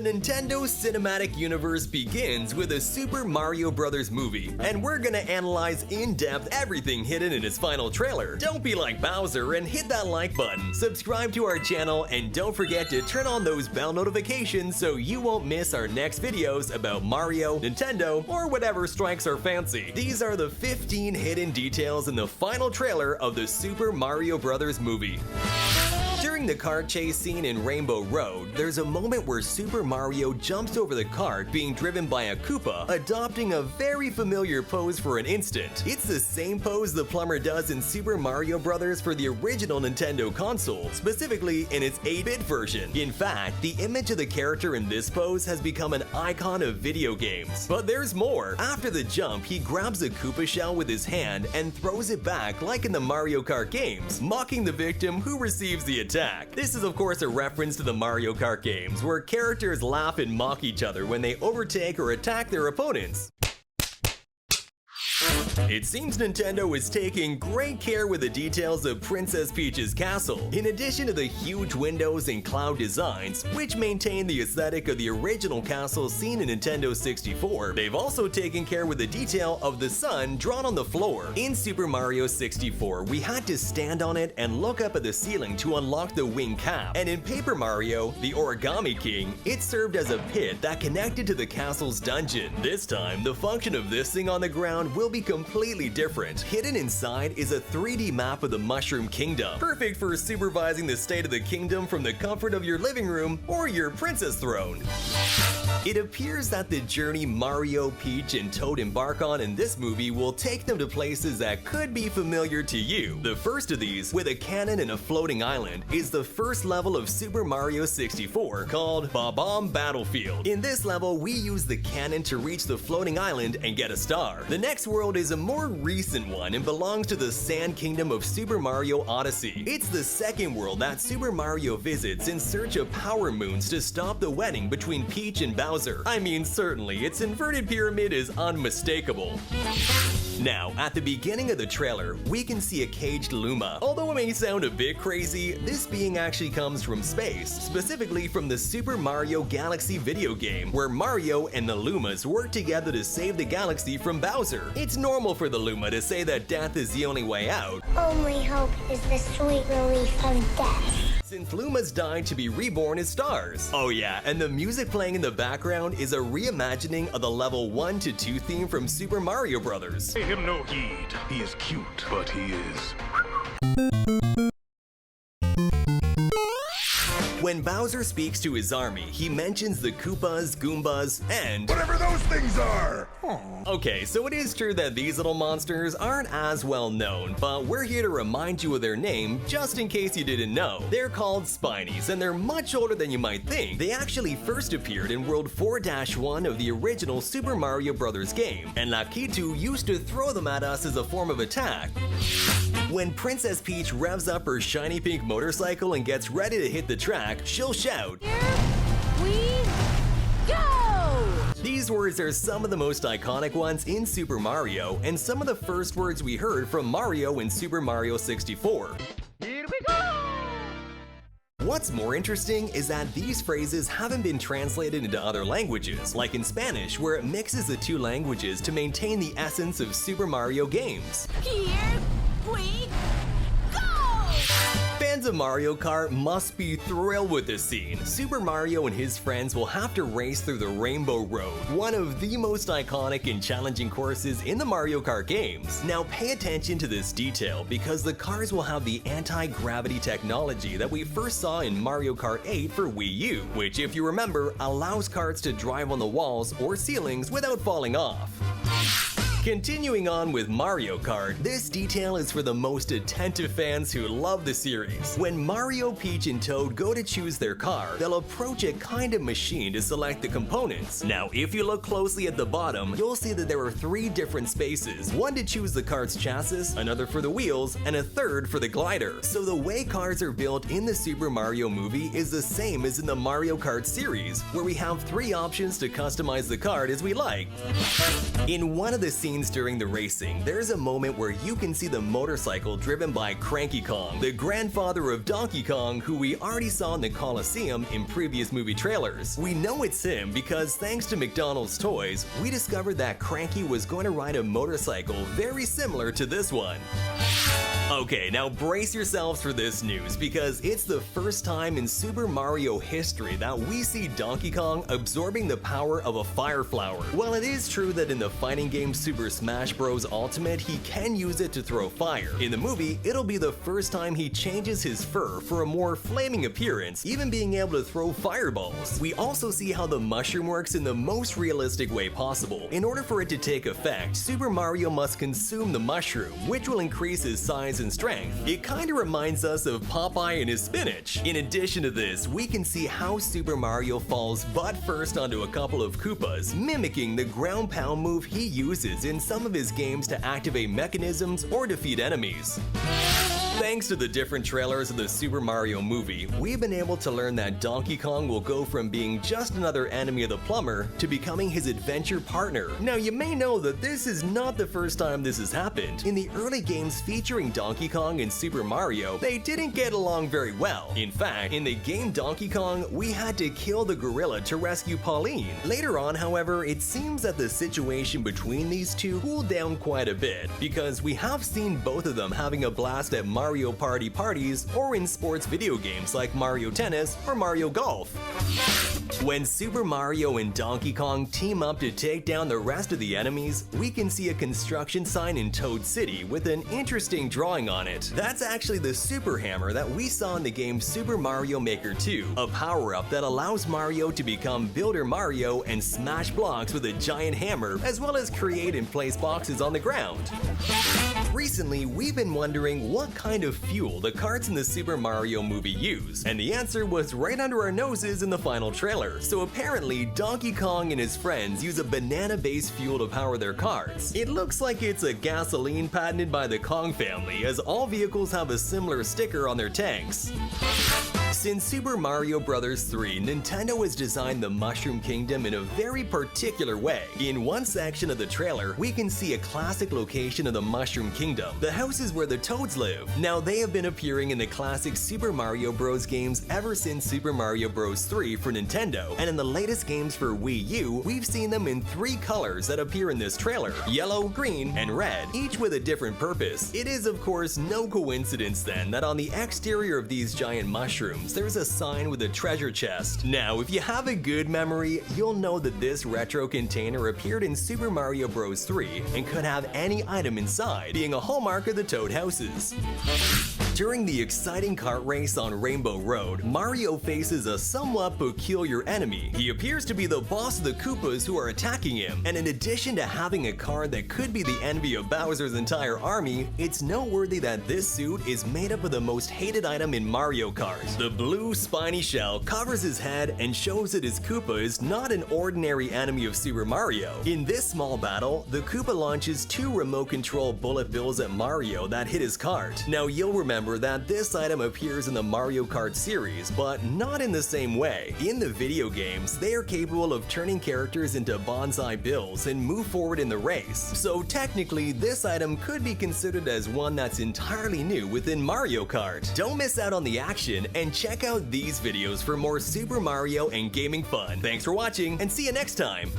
The Nintendo Cinematic Universe begins with a Super Mario Bros. Movie, and we're gonna analyze in depth everything hidden in its final trailer. Don't be like Bowser and hit that like button, subscribe to our channel, and don't forget to turn on those bell notifications so you won't miss our next videos about Mario, Nintendo, or whatever strikes our fancy. These are the 15 hidden details in the final trailer of the Super Mario Bros. Movie. During the kart chase scene in Rainbow Road, there's a moment where Super Mario jumps over the kart being driven by a Koopa, adopting a very familiar pose for an instant. It's the same pose the plumber does in Super Mario Bros. For the original Nintendo console, specifically in its 8-bit version. In fact, the image of the character in this pose has become an icon of video games. But there's more. After the jump, he grabs a Koopa shell with his hand and throws it back like in the Mario Kart games, mocking the victim who receives the attack. This is of course a reference to the Mario Kart games, where characters laugh and mock each other when they overtake or attack their opponents. It seems Nintendo is taking great care with the details of Princess Peach's castle. In addition to the huge windows and cloud designs, which maintain the aesthetic of the original castle seen in Nintendo 64, they've also taken care with the detail of the sun drawn on the floor. In Super Mario 64, we had to stand on it and look up at the ceiling to unlock the wing cap, and in Paper Mario, the Origami King, it served as a pit that connected to the castle's dungeon. This time, the function of this thing on the ground will be completely different. Hidden inside is a 3D map of the Mushroom Kingdom, perfect for supervising the state of the kingdom from the comfort of your living room or your princess throne. It appears that the journey Mario, Peach, and Toad embark on in this movie will take them to places that could be familiar to you. The first of these, with a cannon and a floating island, is the first level of Super Mario 64, called Bob-omb Battlefield. In this level, we use the cannon to reach the floating island and get a star. The next world is a more recent one and belongs to the Sand Kingdom of Super Mario Odyssey. It's the second world that Super Mario visits in search of power moons to stop the wedding between Peach and Bowser. I mean, certainly, its inverted pyramid is unmistakable. Now, at the beginning of the trailer, we can see a caged Luma. Although it may sound a bit crazy, this being actually comes from space, specifically from the Super Mario Galaxy video game, where Mario and the Lumas work together to save the galaxy from Bowser. It's normal for the Luma to say that death is the only way out. Only hope is the sweet relief from death, Since Lumas died to be reborn as stars. Oh yeah, and the music playing in the background is a reimagining of the level 1 to 2 theme from Super Mario Bros. Pay him no heed. He is cute, but he is. When Bowser speaks to his army, he mentions the Koopas, Goombas, and Whatever those things are! Okay, so it is true that these little monsters aren't as well known, but we're here to remind you of their name just in case you didn't know. They're called Spinies, and they're much older than you might think. They actually first appeared in World 4-1 of the original Super Mario Bros. Game, and Lakitu used to throw them at us as a form of attack. When Princess Peach revs up her shiny pink motorcycle and gets ready to hit the track, she'll shout, "Here we go!" These words are some of the most iconic ones in Super Mario, and some of the first words we heard from Mario in Super Mario 64. Here we go! What's more interesting is that these phrases haven't been translated into other languages, like in Spanish, where it mixes the two languages to maintain the essence of Super Mario games. Here we go! Fans of Mario Kart must be thrilled with this scene. Super Mario and his friends will have to race through the Rainbow Road, one of the most iconic and challenging courses in the Mario Kart games. Now pay attention to this detail, because the cars will have the anti-gravity technology that we first saw in Mario Kart 8 for Wii U, which, if you remember, allows karts to drive on the walls or ceilings without falling off. Continuing on with Mario Kart, this detail is for the most attentive fans who love the series. When Mario, Peach, and Toad go to choose their car, they'll approach a kind of machine to select the components. Now, if you look closely at the bottom, you'll see that there are 3 different spaces, one to choose the kart's chassis, another for the wheels, and a third for the glider. So the way cars are built in the Super Mario movie is the same as in the Mario Kart series, where we have 3 options to customize the kart as we like. In one of the scenes scenes during the racing, there's a moment where you can see the motorcycle driven by Cranky Kong, the grandfather of Donkey Kong, who we already saw in the Coliseum in previous movie trailers. We know it's him because thanks to McDonald's toys, we discovered that Cranky was going to ride a motorcycle very similar to this one. Okay, now brace yourselves for this news because it's the first time in Super Mario history that we see Donkey Kong absorbing the power of a fire flower. While it is true that in the fighting game Super Smash Bros. Ultimate he can use it to throw fire, in the movie it'll be the first time he changes his fur for a more flaming appearance, even being able to throw fireballs. We also see how the mushroom works in the most realistic way possible. In order for it to take effect, Super Mario must consume the mushroom, which will increase his size and strength. It kinda reminds us of Popeye and his spinach. In addition to this, we can see how Super Mario falls butt first onto a couple of Koopas, mimicking the ground pound move he uses in some of his games to activate mechanisms or defeat enemies. Thanks to the different trailers of the Super Mario movie, we've been able to learn that Donkey Kong will go from being just another enemy of the plumber to becoming his adventure partner. Now you may know that this is not the first time this has happened. In the early games featuring Donkey Kong and Super Mario, they didn't get along very well. In fact, in the game Donkey Kong, we had to kill the gorilla to rescue Pauline. Later on, however, it seems that the situation between these two cooled down quite a bit, because we have seen both of them having a blast at Mario Party parties or in sports video games like Mario Tennis or Mario Golf. When Super Mario and Donkey Kong team up to take down the rest of the enemies, we can see a construction sign in Toad City with an interesting drawing on it. That's actually the Super Hammer that we saw in the game Super Mario Maker 2, a power-up that allows Mario to become Builder Mario and smash blocks with a giant hammer, as well as create and place boxes on the ground. Recently, we've been wondering what kind of fuel the carts in the Super Mario movie use, and the answer was right under our noses in the final trailer. So apparently, Donkey Kong and his friends use a banana-based fuel to power their carts. It looks like it's a gasoline patented by the Kong family, as all vehicles have a similar sticker on their tanks. Since Super Mario Bros. 3, Nintendo has designed the Mushroom Kingdom in a very particular way. In one section of the trailer, we can see a classic location of the Mushroom Kingdom, the houses where the Toads live. Now, they have been appearing in the classic Super Mario Bros. Games ever since Super Mario Bros. 3 for Nintendo, and in the latest games for Wii U, we've seen them in 3 colors that appear in this trailer: yellow, green, and red, each with a different purpose. It is, of course, no coincidence then that on the exterior of these giant mushrooms, there's a sign with a treasure chest. Now, if you have a good memory, you'll know that this retro container appeared in Super Mario Bros. 3 and could have any item inside, being a hallmark of the Toad houses. During the exciting kart race on Rainbow Road, Mario faces a somewhat peculiar enemy. He appears to be the boss of the Koopas who are attacking him, and in addition to having a car that could be the envy of Bowser's entire army, it's noteworthy that this suit is made up of the most hated item in Mario Kart. The blue spiny shell covers his head and shows that his Koopa is not an ordinary enemy of Super Mario. In this small battle, the Koopa launches 2 remote control bullet bills at Mario that hit his cart. Now, you'll remember that this item appears in the Mario Kart series, but not in the same way. In the video games, they are capable of turning characters into bonsai bills and move forward in the race. So technically, this item could be considered as one that's entirely new within Mario Kart. Don't miss out on the action and check out these videos for more Super Mario and gaming fun. Thanks for watching, and see you next time!